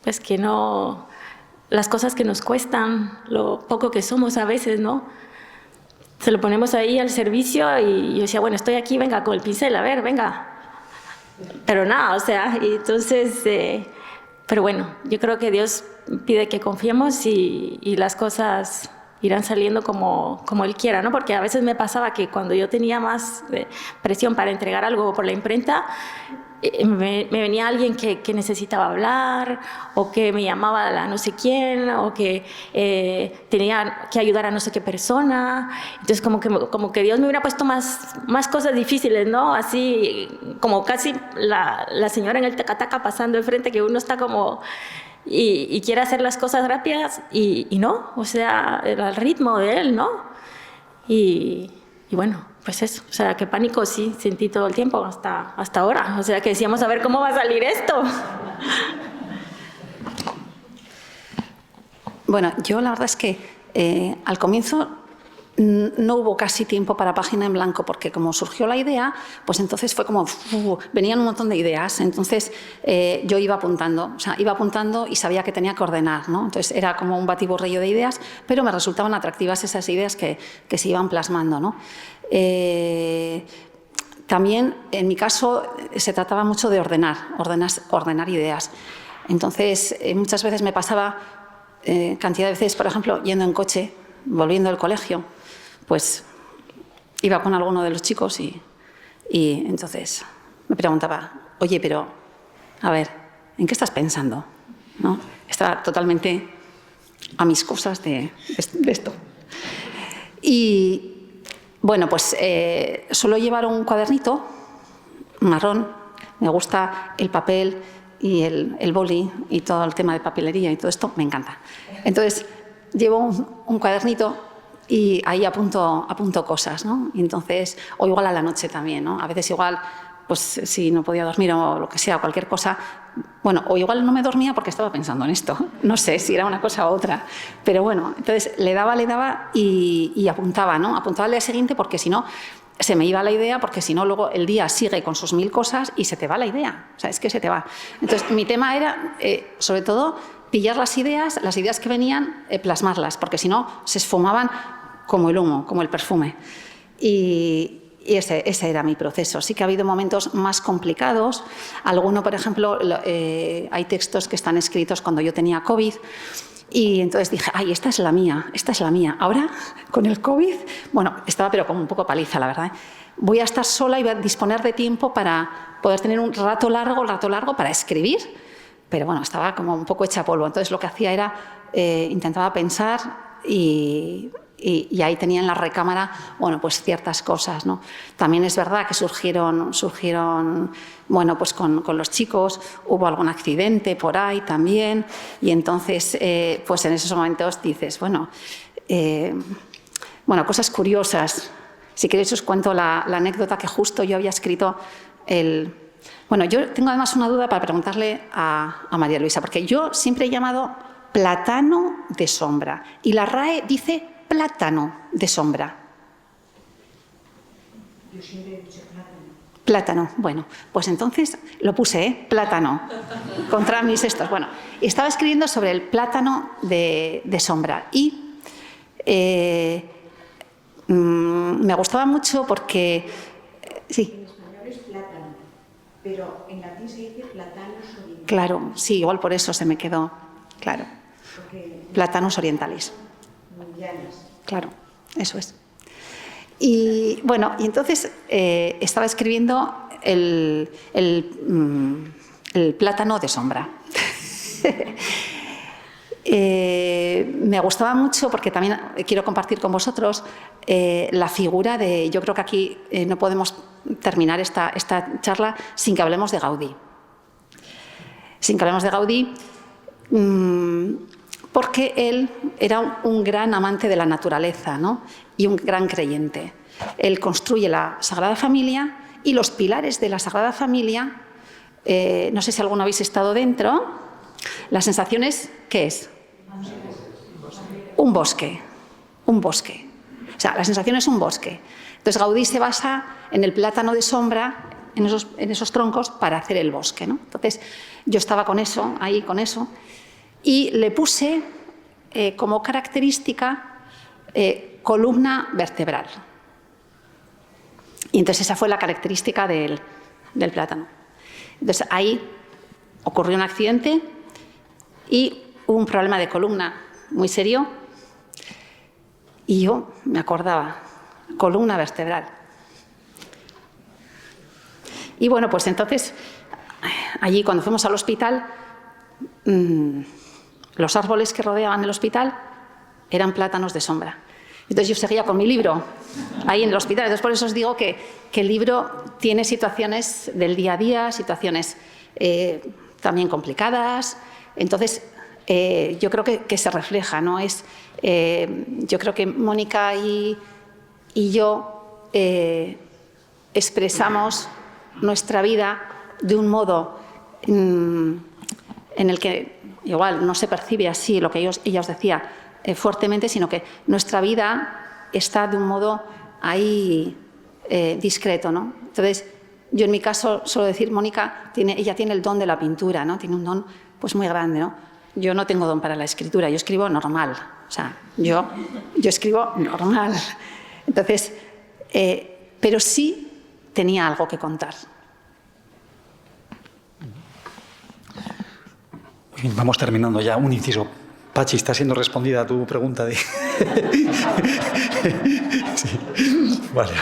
pues que no... las cosas que nos cuestan, lo poco que somos a veces, ¿no? Se lo ponemos ahí al servicio y yo decía, bueno, estoy aquí, venga, con el pincel, a ver, venga. Pero nada, o sea, y entonces... pero bueno, yo creo que Dios pide que confiemos y las cosas irán saliendo como Él quiera, ¿no? Porque a veces me pasaba que cuando yo tenía más presión para entregar algo por la imprenta, me venía alguien que necesitaba hablar o que me llamaba a no sé quién o que tenía que ayudar a no sé qué persona. Entonces como que Dios me hubiera puesto más cosas difíciles, ¿no? Así como casi la señora en el tacataca pasando enfrente, que uno está como... Y quiere hacer las cosas rápidas y no, o sea, era el ritmo de Él, ¿no? Y bueno, pues eso, o sea, que pánico sí sentí todo el tiempo hasta ahora, o sea, que decíamos a ver cómo va a salir esto. Bueno, yo la verdad es que al comienzo no hubo casi tiempo para página en blanco, porque como surgió la idea, pues entonces fue como, venían un montón de ideas, entonces yo iba apuntando y sabía que tenía que ordenar, ¿no? Entonces era como un batiburrillo de ideas, pero me resultaban atractivas esas ideas que se iban plasmando, ¿no? También, en mi caso, se trataba mucho de ordenar ideas. Entonces, muchas veces me pasaba, cantidad de veces, por ejemplo, yendo en coche, volviendo del colegio, pues iba con alguno de los chicos y entonces me preguntaba, oye, pero, a ver, ¿en qué estás pensando? ¿No? Estaba totalmente a mis cosas de esto. Y, bueno, pues suelo llevar un cuadernito marrón, me gusta el papel y el boli y todo el tema de papelería y todo esto, me encanta. Entonces, llevo un cuadernito y ahí apunto cosas, ¿no? Y entonces, o igual a la noche también, ¿no? A veces igual, pues si no podía dormir o lo que sea, cualquier cosa, bueno, o igual no me dormía porque estaba pensando en esto, no sé si era una cosa u otra, pero bueno, entonces le daba y apuntaba, ¿no? Apuntaba al día siguiente porque si no, se me iba la idea, porque si no, luego el día sigue con sus 1000 cosas y se te va la idea, o sea, es que se te va. Entonces, mi tema era, sobre todo, pillar las ideas que venían, plasmarlas, porque si no, se esfumaban como el humo, como el perfume. Y ese era mi proceso. Sí que ha habido momentos más complicados. Alguno, por ejemplo, hay textos que están escritos cuando yo tenía COVID, y entonces dije, ay, esta es la mía. Ahora, con el COVID, bueno, estaba pero como un poco paliza, la verdad. Voy a estar sola y voy a disponer de tiempo para poder tener un rato largo para escribir, pero bueno, estaba como un poco hecha polvo. Entonces lo que hacía era, intentaba pensar y ahí tenía en la recámara, bueno, pues ciertas cosas, ¿no? También es verdad que surgieron bueno, pues con los chicos hubo algún accidente por ahí también, y entonces, pues en esos momentos dices, bueno, cosas curiosas. Si queréis os cuento la anécdota que justo yo había escrito Bueno, yo tengo además una duda para preguntarle a María Luisa, porque yo siempre he llamado plátano de sombra y la RAE dice plátano de sombra. Yo siempre he dicho plátano. Plátano, bueno, pues entonces lo puse, plátano, contra mis estos. Bueno, estaba escribiendo sobre el plátano de sombra y me gustaba mucho porque... sí. En español es plátano, pero en latín se dice platanos orientales. Claro, sí, igual por eso se me quedó, claro. Platanos orientales. Mundiales. Claro, eso es. Y bueno, y entonces estaba escribiendo el plátano de sombra. Me gustaba mucho, porque también quiero compartir con vosotros la figura de... Yo creo que aquí no podemos terminar esta charla sin que hablemos de Gaudí. Sin que hablemos de Gaudí, porque él era un gran amante de la naturaleza, ¿no? Y un gran creyente. Él construye la Sagrada Familia y los pilares de la Sagrada Familia, no sé si alguno habéis estado dentro, la sensación es, ¿qué es? Un bosque, un bosque. O sea, la sensación es un bosque. Entonces Gaudí se basa en el plátano de sombra, en esos troncos, para hacer el bosque, ¿no? Entonces yo estaba con eso, ahí con eso, y le puse como característica columna vertebral. Y entonces esa fue la característica del plátano. Entonces ahí ocurrió un accidente y hubo un problema de columna muy serio y yo me acordaba, columna vertebral. Y bueno, pues entonces allí cuando fuimos al hospital, los árboles que rodeaban el hospital eran plátanos de sombra. Entonces yo seguía con mi libro ahí en el hospital. Entonces por eso os digo que el libro tiene situaciones del día a día, situaciones también complicadas. Entonces yo creo que se refleja, ¿no? Yo creo que Mónica y yo expresamos nuestra vida de un modo en el que igual no se percibe así lo que ella os decía fuertemente, sino que nuestra vida está de un modo ahí discreto, ¿no? Entonces, yo en mi caso suelo decir, Mónica, ella tiene el don de la pintura, ¿no? Tiene un don pues muy grande, ¿no? Yo no tengo don para la escritura, yo escribo normal, o sea, yo escribo normal. Entonces, pero sí tenía algo que contar. Vamos terminando ya. Un inciso. Pachi, está siendo respondida a tu pregunta de... Sí. Vale.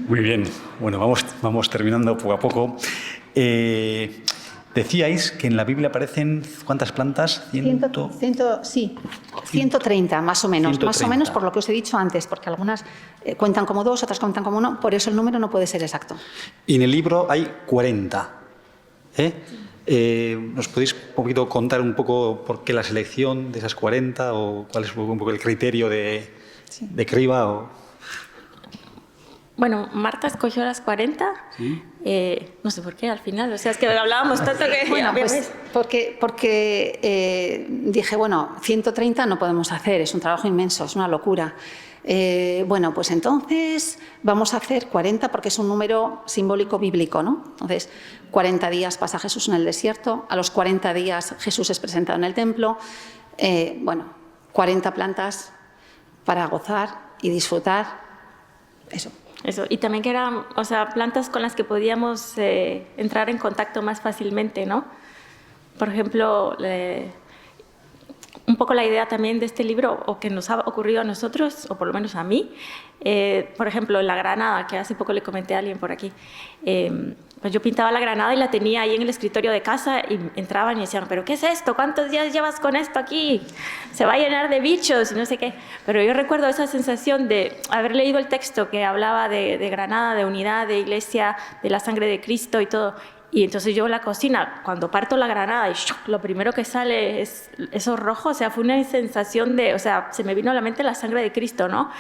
Muy bien. Bueno, vamos terminando poco a poco. Decíais que en la Biblia aparecen ¿cuántas plantas? 130 más o menos. 130. Más o menos por lo que os he dicho antes, porque algunas cuentan como 2, otras cuentan como 1, por eso el número no puede ser exacto. Y en el libro hay 40. ¿Nos podéis un poquito contar un poco por qué la selección de esas 40 o cuál es un poco el criterio de criba? O... Bueno, Marta escogió las 40, ¿sí? No sé por qué al final, o sea, es que hablábamos tanto que... Bueno, pues porque dije, bueno, 130 no podemos hacer, es un trabajo inmenso, es una locura. Bueno, pues entonces vamos a hacer 40 porque es un número simbólico bíblico, ¿no? Entonces, 40 días pasa Jesús en el desierto, a los 40 días Jesús es presentado en el templo, bueno, 40 plantas para gozar y disfrutar, eso. Y también que eran, o sea, plantas con las que podíamos entrar en contacto más fácilmente, ¿no? Por ejemplo, un poco la idea también de este libro, o que nos ha ocurrido a nosotros, o por lo menos a mí, por ejemplo, la granada, que hace poco le comenté a alguien por aquí, pues yo pintaba la granada y la tenía ahí en el escritorio de casa y entraban y decían, ¿pero qué es esto? ¿Cuántos días llevas con esto aquí? Se va a llenar de bichos y no sé qué. Pero yo recuerdo esa sensación de haber leído el texto que hablaba de granada, de unidad, de iglesia, de la sangre de Cristo y todo. Y entonces yo en la cocina, cuando parto la granada y lo primero que sale es eso rojo, o sea, fue una sensación de, o sea, se me vino a la mente la sangre de Cristo, ¿no?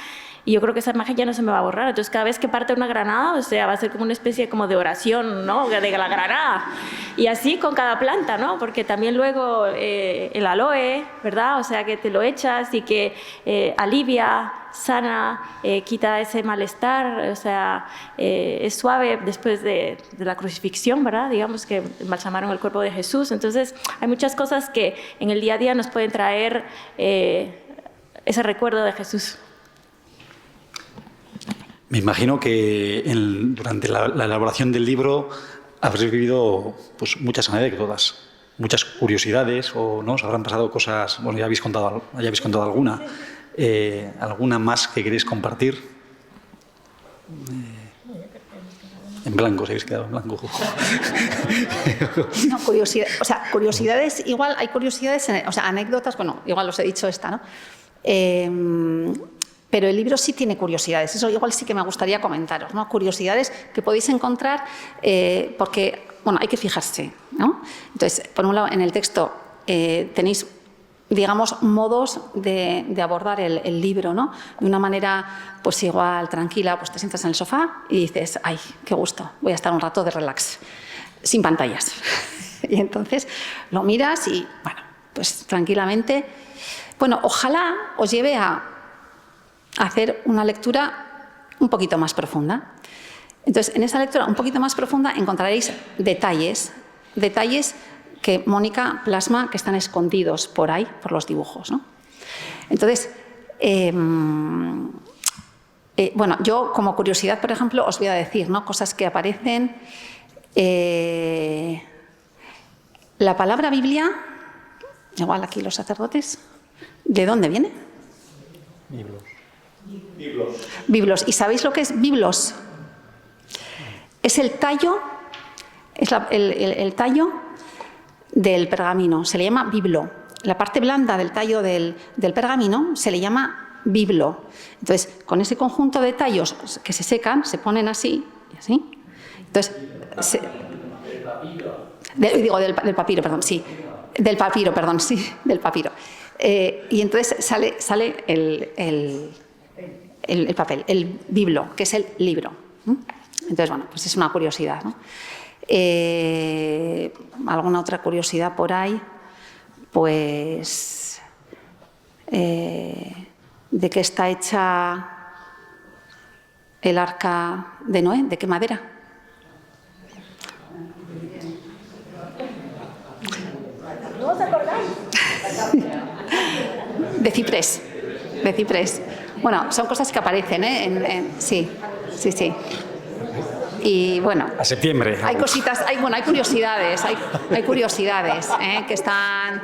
Y yo creo que esa imagen ya no se me va a borrar. Entonces, cada vez que parte una granada, o sea, va a ser como una especie como de oración, ¿no? De la granada. Y así con cada planta, ¿no? Porque también luego el aloe, ¿verdad? O sea, que te lo echas y que alivia, sana, quita ese malestar, o sea, es suave después de la crucifixión, ¿verdad? Digamos que embalsamaron el cuerpo de Jesús. Entonces, hay muchas cosas que en el día a día nos pueden traer ese recuerdo de Jesús. Me imagino que durante la elaboración del libro habréis vivido pues, muchas anécdotas, muchas curiosidades, o no os habrán pasado cosas, bueno, ya habéis contado alguna, alguna más que queréis compartir. En blanco, os habéis quedado en blanco. No, curiosidades, igual hay curiosidades, anécdotas, bueno, igual os he dicho esta, ¿no? Pero el libro sí tiene curiosidades, eso igual sí que me gustaría comentaros, ¿no? Curiosidades que podéis encontrar porque, bueno, hay que fijarse, ¿no? Entonces, por un lado, en el texto tenéis, digamos, modos de abordar el libro, ¿no? De una manera, pues igual, tranquila, pues te sientas en el sofá y dices, ¡ay, qué gusto! Voy a estar un rato de relax, sin pantallas. Y entonces lo miras y, bueno, pues tranquilamente. Bueno, ojalá os lleve a hacer una lectura un poquito más profunda. Entonces, en esa lectura un poquito más profunda encontraréis detalles que Mónica plasma que están escondidos por ahí, por los dibujos, ¿no? Entonces, bueno, yo como curiosidad, por ejemplo, os voy a decir, ¿no? Cosas que aparecen. La palabra Biblia, igual aquí los sacerdotes, ¿de dónde viene? Biblos. ¿Y sabéis lo que es biblos? Es el tallo, es el tallo del pergamino, se le llama biblo. La parte blanda del tallo del pergamino se le llama biblo. Entonces, con ese conjunto de tallos que se secan, se ponen así y así. Entonces, del papiro, perdón, sí. Del papiro, perdón, sí, del papiro. Y entonces sale el papel, el biblo, que es el libro. Entonces, bueno, pues es una curiosidad, ¿no? ¿Alguna otra curiosidad por ahí? Pues, ¿de qué está hecha el arca de Noé? ¿De qué madera? ¿No os acordáis? De ciprés. Bueno, son cosas que aparecen, ¿eh? Sí. Y bueno, A septiembre. hay cositas, hay curiosidades, hay curiosidades que están.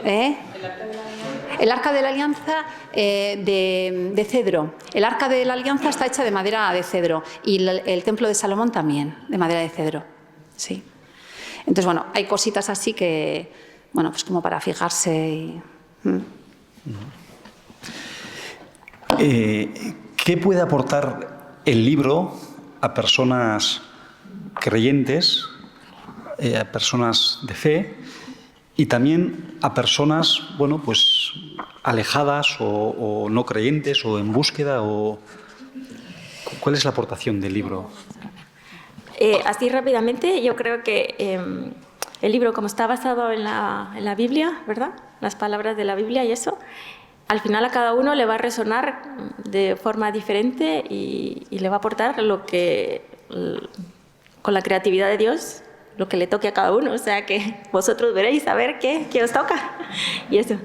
El arca de la alianza de cedro. El arca de la alianza está hecha de madera de cedro y el templo de Salomón también, de madera de cedro. Sí. Entonces, bueno, hay cositas así que, bueno, pues como para fijarse. ¿Qué puede aportar el libro a personas creyentes, a personas de fe y también a personas, bueno, pues alejadas o no creyentes o en búsqueda? ¿Cuál es la aportación del libro? Así rápidamente, yo creo que el libro, como está basado en la Biblia, ¿verdad? Las palabras de la Biblia y eso, al final a cada uno le va a resonar de forma diferente y le va a aportar con la creatividad de Dios, lo que le toque a cada uno. O sea, que vosotros veréis a ver qué os toca. Y eso.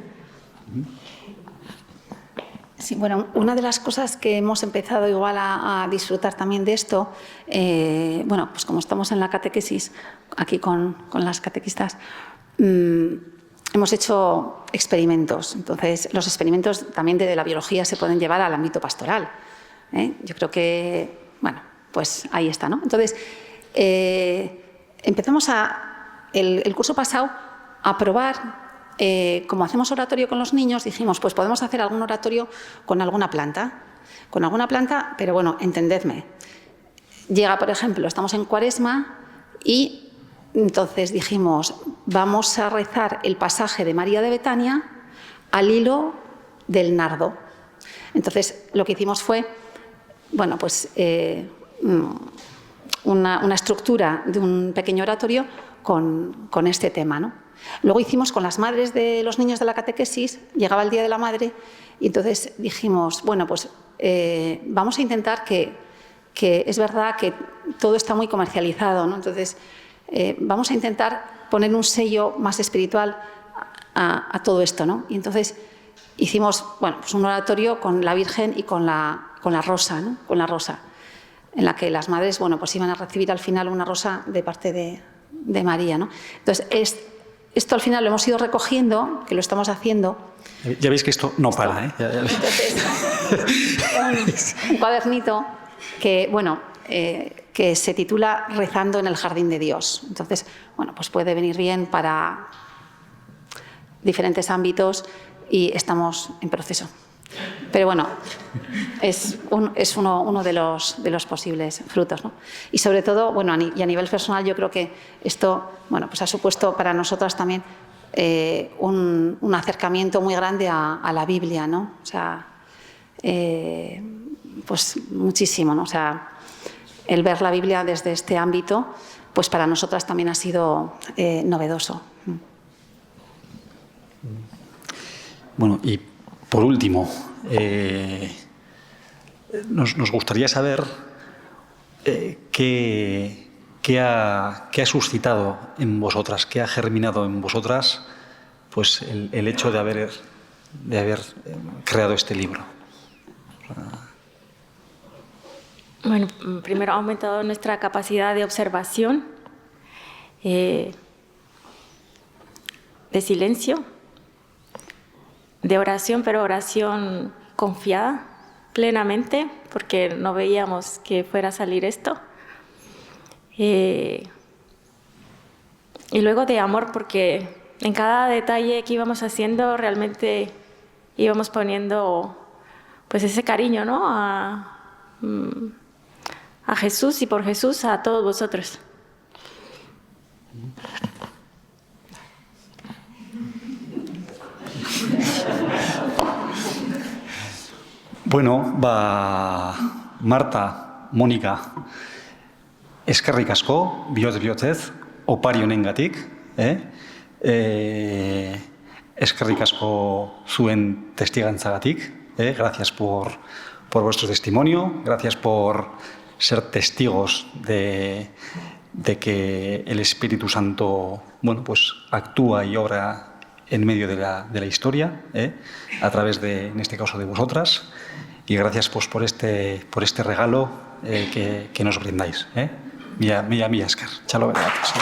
Sí, bueno, una de las cosas que hemos empezado igual a disfrutar también de esto, bueno, pues como estamos en la catequesis, aquí con las catequistas, hemos hecho experimentos. Entonces, los experimentos también de la biología se pueden llevar al ámbito pastoral. Yo creo que, bueno, pues ahí está, ¿no? Entonces, empezamos el curso pasado a probar. Como hacemos oratorio con los niños, dijimos, pues podemos hacer algún oratorio con alguna planta, pero bueno, entendedme. Llega, por ejemplo, estamos en Cuaresma y entonces dijimos, vamos a rezar el pasaje de María de Betania al hilo del nardo. Entonces, lo que hicimos fue, bueno, pues una estructura de un pequeño oratorio con este tema, ¿no? Luego hicimos con las madres de los niños de la catequesis, llegaba el Día de la Madre, y entonces dijimos, bueno, pues vamos a intentar que es verdad que todo está muy comercializado, ¿no? Entonces, vamos a intentar poner un sello más espiritual a todo esto, ¿no? Y entonces hicimos, bueno, pues un oratorio con la Virgen y con la rosa, ¿no? Con la rosa, en la que las madres, bueno, pues iban a recibir al final una rosa de parte de María, ¿no? Entonces, esto al final lo hemos ido recogiendo, que lo estamos haciendo. Ya veis que esto no para, ¿eh? Entonces, un cuadernito que, bueno, que se titula Rezando en el Jardín de Dios. Entonces, bueno, pues puede venir bien para diferentes ámbitos y estamos en proceso. Pero bueno, es uno de los posibles frutos, ¿no? Y sobre todo, bueno, y a nivel personal, yo creo que esto, bueno, pues ha supuesto para nosotras también un acercamiento muy grande a la Biblia, ¿no? O sea, pues muchísimo, ¿no? O sea, el ver la Biblia desde este ámbito, pues para nosotras también ha sido novedoso. Bueno, y por último, nos gustaría saber qué ha suscitado en vosotras, qué ha germinado en vosotras, pues el hecho de haber creado este libro. Bueno, primero ha aumentado nuestra capacidad de observación, de silencio, de oración, pero oración confiada plenamente, porque no veíamos que fuera a salir esto. Y luego de amor, porque en cada detalle que íbamos haciendo realmente íbamos poniendo pues ese cariño, ¿no? A Jesús y por Jesús a todos vosotros. Bueno, Marta, Mónica, eskerrik asko, bihotz-bihotzez, opari honengatik, eskerrik asko zuen testigantzagatik, gracias por vuestro testimonio, gracias por ser testigos de que el Espíritu Santo, bueno, pues actúa y obra en medio de la historia, a través de, en este caso, de vosotras, y gracias pues por este regalo que nos brindáis. Mila esker. Txalo, gracias.